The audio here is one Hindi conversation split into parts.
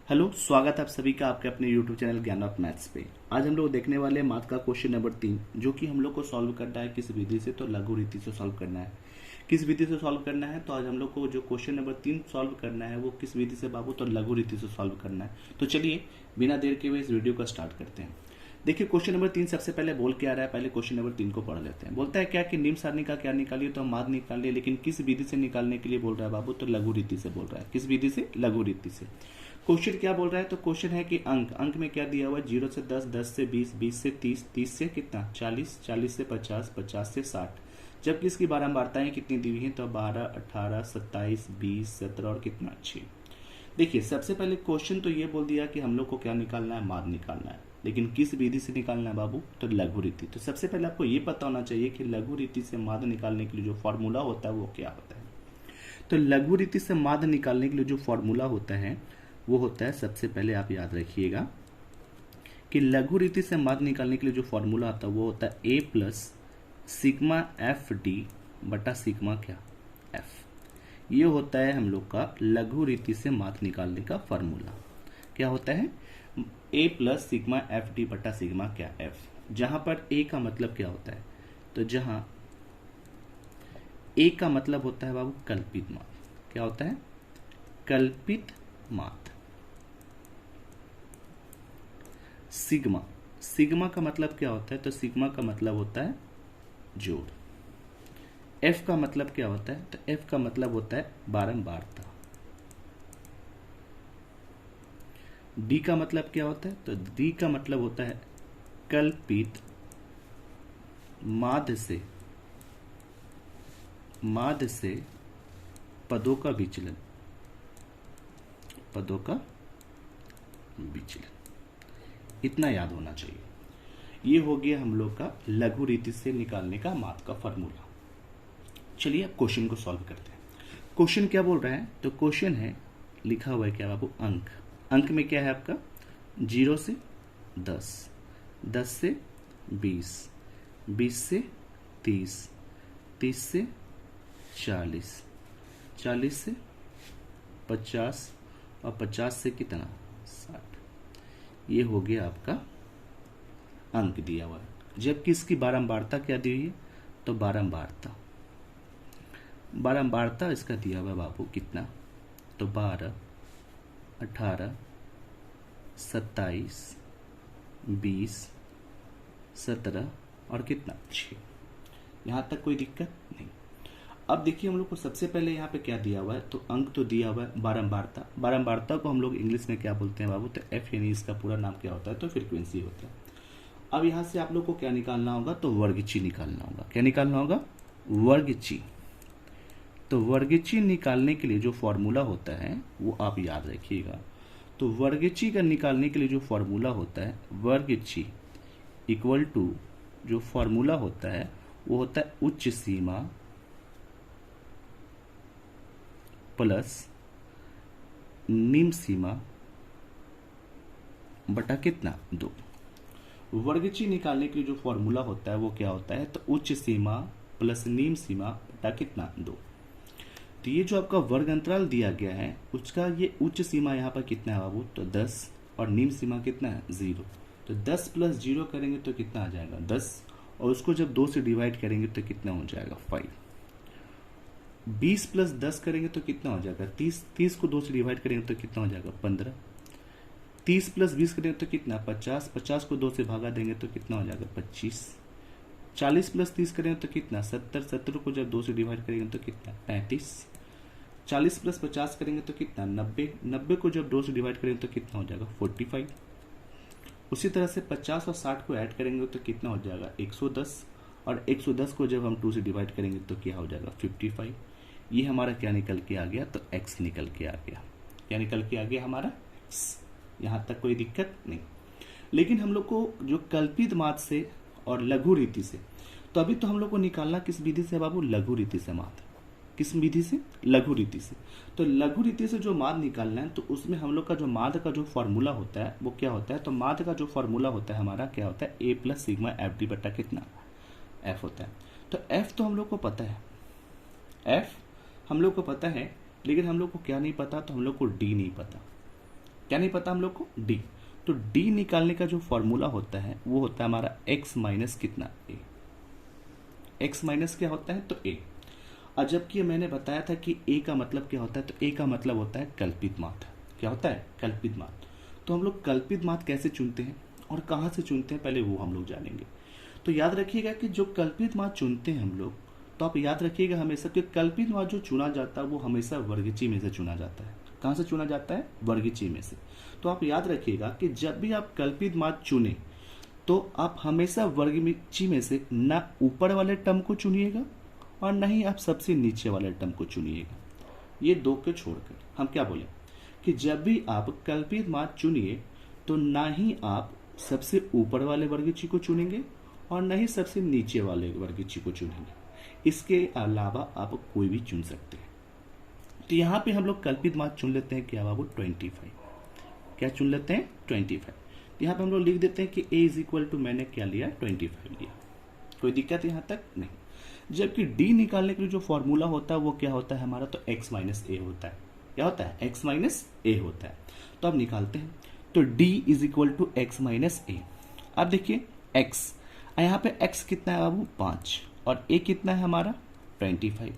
हेलो, स्वागत है आप सभी का आपके अपने YouTube चैनल ज्ञान ऑफ मैथ्स पे। आज हम लोग देखने वाले हैं मैथ का क्वेश्चन नंबर 3, जो कि हम लोग को सॉल्व करना है किस विधि से, तो लघु रीति से सॉल्व करना है। किस विधि से सॉल्व करना है, तो आज हम लोग को जो क्वेश्चन नंबर 3 सॉल्व करना है वो किस विधि से बाबू, तो लघु रीति से सॉल्व करना है। तो चलिए बिना देर के हुए इस वीडियो को स्टार्ट करते हैं। देखिए क्वेश्चन नंबर 3 सबसे पहले बोल के आ रहा है, पहले क्वेश्चन नंबर 3 को पढ़ लेते हैं। बोलता है क्या कि निम्न सारणी का क्या निकालिए, तो हम माध्य निकालिए, लेकिन किस विधि से निकालने के लिए बोल रहा है बाबू, तो लघु रीति से बोल रहा है। किस विधि से? लघु रीति से। क्वेश्चन क्या बोल रहा है, तो क्वेश्चन है कि अंक में क्या दिया हुआ है, 0 से 10, 10 से 20, 20 से 30, 30 से कितना 40, 40 से 50, 50 से 60। जबकि इसकी बारंबारताएं कितनी दी हुई हैं, तो 12, 18, 27, 20, 17 और कितना 6। देखिए सबसे पहले क्वेश्चन तो ये बोल दिया कि हम लोग को क्या निकालना है, माध्य निकालना है, लेकिन किस विधि से निकालना है बाबू, तो लघु रीति। तो सबसे पहले आपको ये पता होना चाहिए कि लघु रीति से माध्य निकालने के लिए जो फॉर्मूला होता है वो क्या होता है। तो लघु रीति से माध्य निकालने के लिए जो फॉर्मूला होता है वो होता है, सबसे पहले आप याद रखिएगा कि लघु रीति से माध्य निकालने के लिए जो फॉर्मूला आता है वो होता है ए प्लस सिग्मा एफ डी बटा सिग्मा क्या एफ। ये होता है हम लोग का लघु रीति से माध्य निकालने का फॉर्मूला। क्या होता है? ए प्लस सिग्मा एफ डी बटा सिग्मा क्या एफ। जहां पर ए का मतलब क्या होता है, तो जहां ए का मतलब होता है बाबू कल्पित माध्य। क्या होता है? कल्पित माध्य। सिग्मा, सिग्मा का मतलब क्या होता है, तो सिग्मा का मतलब होता है जोड़। एफ का मतलब क्या होता है, तो एफ का मतलब होता है बारंबारता। डी का मतलब क्या होता है, तो डी का मतलब होता है कल्पित माध्य से पदों का विचलन, पदों का विचलन। इतना याद होना चाहिए। ये हो गया हम लोग का लघु रीति से निकालने का माध्य का फॉर्मूला। चलिए अब क्वेश्चन को सॉल्व करते हैं। क्वेश्चन क्या बोल रहा है, तो क्वेश्चन है लिखा हुआ है क्या बाबू, अंक। अंक में क्या है आपका 0 से 10, 10 से 20, 20 से 30, 30 से 40, 40 से 50 और 50 से कितना 60। ये हो गया आपका अंक दिया हुआ है। जबकि इसकी बारंबारता क्या दी हुई है, तो बारंबारता इसका दिया हुआ है बाबू कितना, तो 12, 18, 27, 20, 17 और कितना 6। यहाँ तक कोई दिक्कत नहीं। अब देखिए हम लोग को सबसे पहले यहाँ पे क्या दिया हुआ है, तो अंक तो दिया हुआ है बारंबारता। बारंबारता को हम लोग इंग्लिश में क्या बोलते हैं बाबू, तो एफ, यानी इसका पूरा नाम क्या होता है, तो फ्रीक्वेंसी होता है। अब यहाँ से आप लोग को क्या निकालना होगा, तो वर्गची निकालना होगा। क्या निकालना होगा? वर्गची। तो वर्गची निकालने के लिए जो फॉर्मूला होता है वो आप याद रखिएगा। तो वर्गची का निकालने के लिए जो फॉर्मूला होता है, वर्गची इक्वल टू जो फॉर्मूला होता है वो होता है उच्च सीमा प्लस निम्न सीमा बटा कितना 2। वर्गची निकालने के लिए जो फॉर्मूला होता है वो क्या होता है, तो उच्च सीमा प्लस निम्न सीमा बटा कितना 2। तो ये जो आपका वर्ग अंतराल दिया गया है उसका ये उच्च सीमा यहाँ पर कितना है बाबू, तो 10 और निम्न सीमा कितना है 0। तो 10 प्लस 0 करेंगे तो कितना आ जाएगा 10, और उसको जब 2 से डिवाइड करेंगे तो कितना हो जाएगा 5। 20 प्लस 10 करेंगे तो कितना हो जाएगा 30, 30 को 2 से डिवाइड करेंगे तो कितना हो जाएगा 15। 30 प्लस 20 करेंगे तो कितना 50, 50 को 2 से भागा देंगे तो कितना हो जाएगा 25। 40 प्लस 30 करेंगे तो कितना 70, 70 को जब 2 से डिवाइड करेंगे तो कितना 35। 40 प्लस 50 करेंगे तो कितना 90, 90 को जब 2 से डिवाइड करेंगे तो कितना हो जाएगा 45। उसी तरह से 50 और 60 को ऐड करेंगे तो कितना हो जाएगा 110, और 110 को जब हम 2 से डिवाइड करेंगे तो क्या हो जाएगा 55। ये हमारा क्या निकल के आ गया, तो x निकल के आ गया। क्या निकल के आ गया हमारा x। यहाँ तक कोई दिक्कत नहीं। लेकिन हम लोग को जो कल्पित माध्य से और लघु रीति से, तो अभी तो हम लोग को निकालना किस विधि से बाबू, लघु रीति से माध्य। किस विधि से? लघु रीति से। तो लघु रीति से जो माध्य निकालना है, तो उसमें हम लोग का जो माध्य का जो फॉर्मूला होता है वो क्या होता है, तो माध्य का जो फॉर्मूला होता है हमारा क्या होता है, ए प्लस सिग्मा एफ डी बटा कितना एफ होता है। तो एफ तो हम लोग को पता है, एफ हम लोग को पता है, लेकिन हम लोग को क्या नहीं पता, तो हम लोग को डी नहीं पता। क्या नहीं पता हम लोग को, डी। तो डी निकालने का जो फॉर्मूला होता है वो होता है हमारा एक्स माइनस कितना, ए। एक्स माइनस क्या होता है, तो ए। और जबकि मैंने बताया था कि ए का मतलब क्या होता है, तो ए का मतलब होता है कल्पित मात। क्या होता है, कल्पित मात। तो हम लोग कल्पित मात कैसे चुनते हैं और कहाँ से चुनते हैं, पहले वो हम लोग जानेंगे। तो याद रखिएगा कि जो कल्पित मात चुनते हैं हम लोग, तो आप याद रखिएगा हमेशा कि कल्पित मात जो चुना जाता है वो हमेशा वर्गीची में से चुना जाता है। कहाँ से चुना जाता है, वर्गीची में से। तो आप याद रखिएगा कि जब भी आप कल्पित मात चुने तो आप हमेशा वर्गीची में से ना ऊपर वाले टर्म को चुनिएगा और ना ही आप सबसे नीचे वाले टर्म को चुनिएगा। ये दो को छोड़कर हम क्या बोले कि जब भी आप कल्पित मात चुनिए तो ना ही आप सबसे ऊपर वाले वर्गीची को चुनेंगे और ना ही सबसे नीचे वाले वर्गीची को चुनेंगे। इसके अलावा आप कोई भी चुन सकते हैं। तो यहाँ पे हम लोग कल्पित मात चुन लेते हैं क्या बाबू, 25। क्या चुन लेते हैं, 25। यहाँ पे हम लोग लिख देते हैं कि a इज इक्वल टू मैंने क्या लिया, 25 लिया। कोई दिक्कत यहाँ तक नहीं। जबकि d निकालने के लिए जो फॉर्मूला होता है वो क्या होता है हमारा, तो x माइनस ए होता है। क्या होता है, x माइनस ए होता है। तो अब निकालते हैं, तो d is equal to x minus a. अब देखिए x, यहाँ पे x कितना है बाबू, 5, और a कितना है हमारा, 25।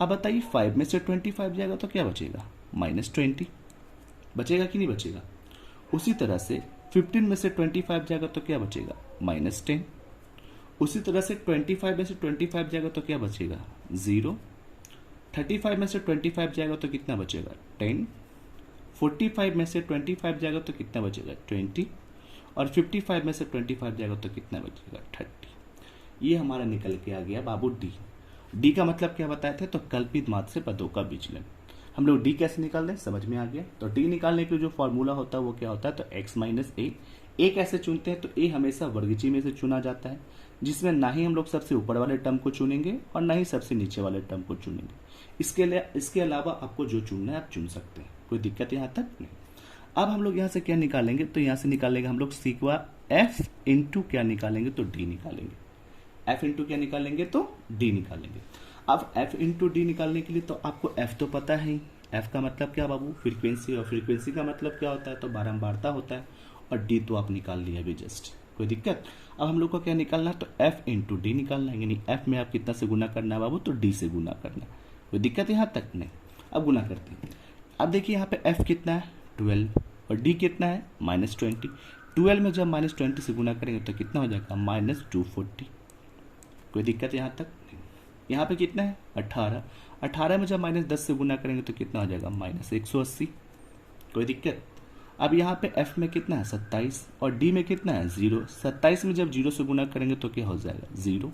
अब बताइए 5 में से 25 जाएगा तो क्या बचेगा, -20। बचेगा कि नहीं बचेगा। उसी तरह से 15 में से 25 जाएगा तो क्या बचेगा, -10। उसी तरह से 25 में से 25 जाएगा तो क्या बचेगा, 0। 35 में से 25 जाएगा तो कितना बचेगा, 10। 45 में से 25 जाएगा तो कितना बचेगा, 20। और 55 में से 25 जाएगा तो कितना बचेगा, 30। ये हमारा निकल के आ गया बाबू डी। डी का मतलब क्या बताए थे, तो कल्पित मात से पदों का विचलन। हम लोग डी कैसे निकाल दें, समझ में आ गया। तो डी निकालने के लिए जो फॉर्मूला होता है वो क्या होता है, तो एक्स माइनस ए। ए कैसे चुनते हैं, तो ए हमेशा वर्गीची में से चुना जाता है, जिसमें ना ही हम लोग सबसे ऊपर वाले टर्म को चुनेंगे और ना ही सबसे नीचे वाले टर्म को चुनेंगे। इसके अलावा आपको जो चुनना है आप चुन सकते हैं, कोई दिक्कत यहाँ तक नहीं। अब हम लोग यहाँ से क्या निकालेंगे, तो यहाँ से निकालेंगे हम लोग सीखवा एफ इंटू क्या निकालेंगे, तो डी निकालेंगे। एफ इंटू क्या निकालेंगे, तो डी निकालेंगे। अब एफ इंटू डी निकालने के लिए तो आपको एफ तो पता है ही। एफ का मतलब क्या बाबू, फ्रीक्वेंसी, और फ्रीक्वेंसी का मतलब क्या होता है, तो बारंबारता होता है। और डी तो आप निकाल लिया अभी जस्ट, कोई दिक्कत। अब हम लोग को क्या निकालना है, तो एफ इंटू डी निकालना है, यानी एफ में आप कितना से गुना करना है बाबू, तो डी से गुना करना है। कोई दिक्कत यहाँ तक नहीं। अब गुना करते हैं। अब देखिए यहाँ पे एफ कितना है, 12, और डी कितना है, -20। 12 में जब -20 से गुना करेंगे तो कितना हो जाएगा, -240। कोई दिक्कत यहाँ तक नहीं। यहाँ पे कितना है, 18। 18 में जब -10 से गुना करेंगे तो कितना हो जाएगा, -180। कोई दिक्कत। अब यहाँ पे f में कितना है, 27, और d में कितना है, 0। 27 में जब 0 से गुना करेंगे तो क्या हो जाएगा, 0।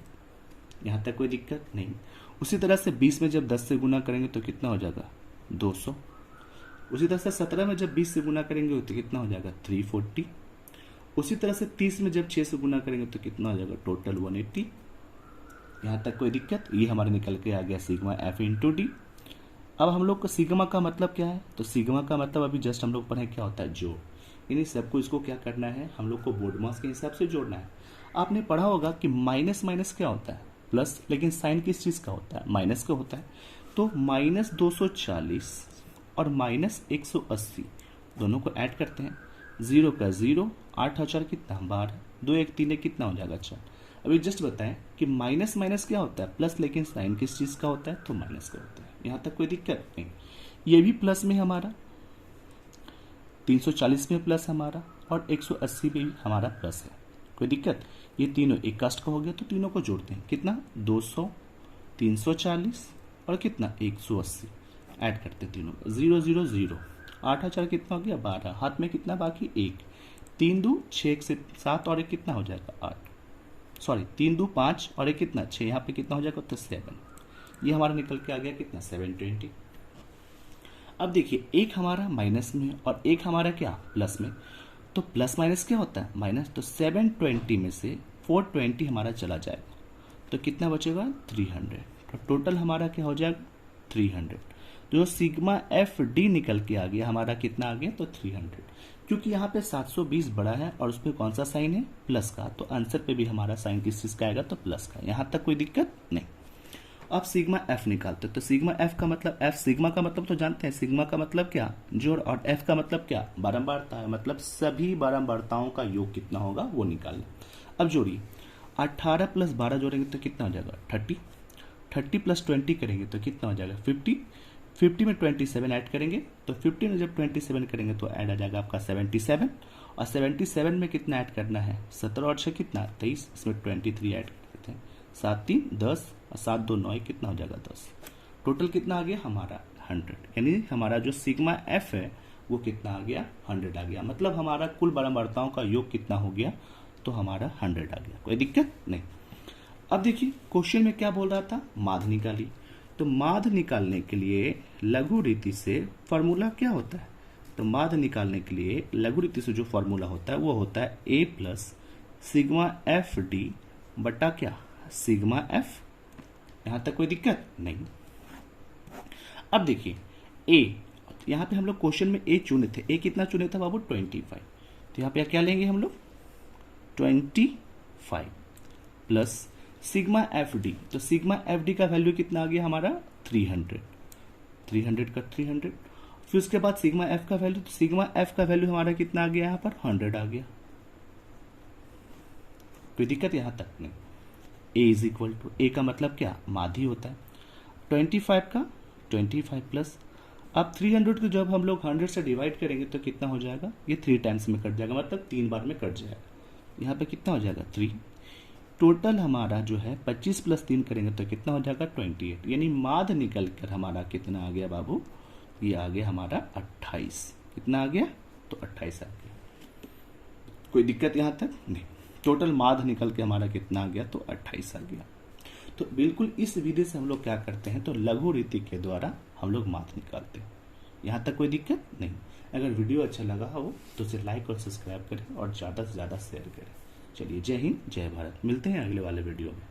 यहाँ तक कोई दिक्कत नहीं। उसी तरह से 20 में जब 10 से गुना करेंगे तो कितना हो जाएगा, 200। उसी तरह से 17 में जब 20 से गुना करेंगे तो कितना हो जाएगा, 340। उसी तरह से 30 में जब 6 से गुना करेंगे तो कितना हो जाएगा, टोटल 180। यहाँ तक कोई दिक्कत। ये हमारे निकल के आ गया सिग्मा एफ इंटू डी। अब हम लोग को सिग्मा का मतलब क्या है, तो सिग्मा का मतलब अभी जस्ट हम लोग पढ़े क्या होता है, जोड़। यानी सबको इसको क्या करना है, हम लोग को बोर्ड मास के हिसाब से जोड़ना है। आपने पढ़ा होगा कि माइनस माइनस क्या होता है, प्लस, लेकिन साइन किस चीज़ का होता है, माइनस का होता है। तो -240 और -180 दोनों को ऐड करते हैं। 0 का 0, 8 हजार कितना, 12, 2 1 3 कितना हो जाएगा, 4। अभी जस्ट बताएं कि माइनस माइनस क्या होता है, प्लस, लेकिन साइन किस चीज़ का होता है, तो माइनस का होता है। यहाँ तक कोई दिक्कत नहीं। ये भी प्लस में हमारा, 340 में प्लस हमारा, और 180 में भी हमारा प्लस है, कोई दिक्कत। ये तीनों एक कास्ट का हो गया, तो तीनों को जोड़ते हैं, कितना, 200, 340 और कितना, 180 ऐड करते हैं तीनों, 0 0 0, 8000 कितना हो गया, 12, हाथ में कितना बाकी, 1, 3 2 6 से 7 और एक कितना हो जाएगा, 8, सॉरी 3 2 5 और एक कितना, 6, यहाँ पे कितना हो जाएगा, तो 7। ये हमारा निकल के आ गया कितना, 720। अब देखिए एक हमारा माइनस में और एक हमारा क्या, प्लस में। तो प्लस माइनस क्या होता है, माइनस। तो 720 में से 420 हमारा चला जाएगा, तो कितना बचेगा, 300। तो टोटल हमारा क्या हो जाएगा, 300। तो जो सिग्मा एफ डी निकल के आ गया हमारा कितना आ गया, तो 300। क्योंकि यहाँ पे 720 बड़ा है और उसमें कौन सा साइन है, प्लस का, तो आंसर पे भी हमारा साइन किस चीज़ का आएगा, तो प्लस का। यहाँ तक कोई दिक्कत नहीं। अब सिग्मा एफ निकालते तो सिग्मा एफ का मतलब, एफ सिग्मा का मतलब तो जानते हैं, सिग्मा का मतलब क्या, जोड़, और एफ का मतलब क्या, बारंबारता है, मतलब सभी बारंबारताओं का योग कितना होगा वो निकालना। अब जोड़िए, 18 प्लस 12 जोड़ेंगे तो कितना हो जाएगा 30, 30 प्लस 20 करेंगे तो कितना हो जाएगा 50, 50 में 27 ऐड करेंगे तो 50 में जब 27 करेंगे तो ऐड आ जाएगा आपका 77, और 77 में कितना ऐड करना है 17 और 6 कितना 23, इसमें 23 ऐड कर देते हैं, 7 3 10 और 7 2 9 कितना हो जाएगा 10। टोटल कितना आ गया हमारा 100, यानी हमारा जो सिग्मा एफ है वो कितना आ गया 100 आ गया, मतलब हमारा कुल बारंबारताओं का योग कितना हो गया तो हमारा 100 आ गया, कोई दिक्कत नहीं। अब देखिए क्वेश्चन में क्या बोल रहा था, माध्य निकाली, तो माध्य निकालने के लिए लघु रीति से फॉर्मूला क्या होता है, तो माध्य निकालने के लिए लघु रीति से जो फॉर्मूला होता है वो होता है ए प्लस सिग्मा एफ डी बटा क्या सिग्मा एफ। यहां तक कोई दिक्कत नहीं। अब देखिए ए, यहां पे हम लोग क्वेश्चन में ए चुने थे, ए कितना चुने था बाबू 25, तो यहां पे क्या लेंगे हम लोग 25 प्लस सिग्मा एफ डी, तो सिग्मा एफ डी का वैल्यू कितना आ गया हमारा 300, 300 का 300, फिर उसके बाद सिग्मा एफ का वैल्यू, तो सिग्मा एफ का वैल्यू हमारा कितना आ गया यहाँ पर 100 आ गया, कोई दिक्कत यहां तक नहीं। ए इज इक्वल टू, ए का मतलब क्या माध्य होता है, 25 का 25 प्लस, अब 300 को जब हम लोग 100 से डिवाइड करेंगे तो कितना हो जाएगा, ये 3 टाइम्स में कट जाएगा, मतलब 3 बार में कट जाएगा, यहाँ पे कितना हो जाएगा 3, टोटल हमारा जो है 25 प्लस 3 करेंगे तो कितना हो जाएगा 28, यानी माध्य निकल कर हमारा कितना आ गया बाबू, ये आ गया हमारा 28, कितना आ गया तो 28 आ गया, कोई दिक्कत यहाँ तक नहीं। टोटल माध्य निकल के हमारा कितना आ गया तो 28 आ गया। तो बिल्कुल इस विधि से हम लोग क्या करते हैं, तो लघु रीति के द्वारा हम लोग माध्य निकालते हैं, यहाँ तक कोई दिक्कत नहीं। अगर वीडियो अच्छा लगा हो तो उसे लाइक और सब्सक्राइब करें और ज़्यादा से ज़्यादा शेयर करें। चलिए जय हिंद जय भारत, मिलते हैं अगले वाले वीडियो में।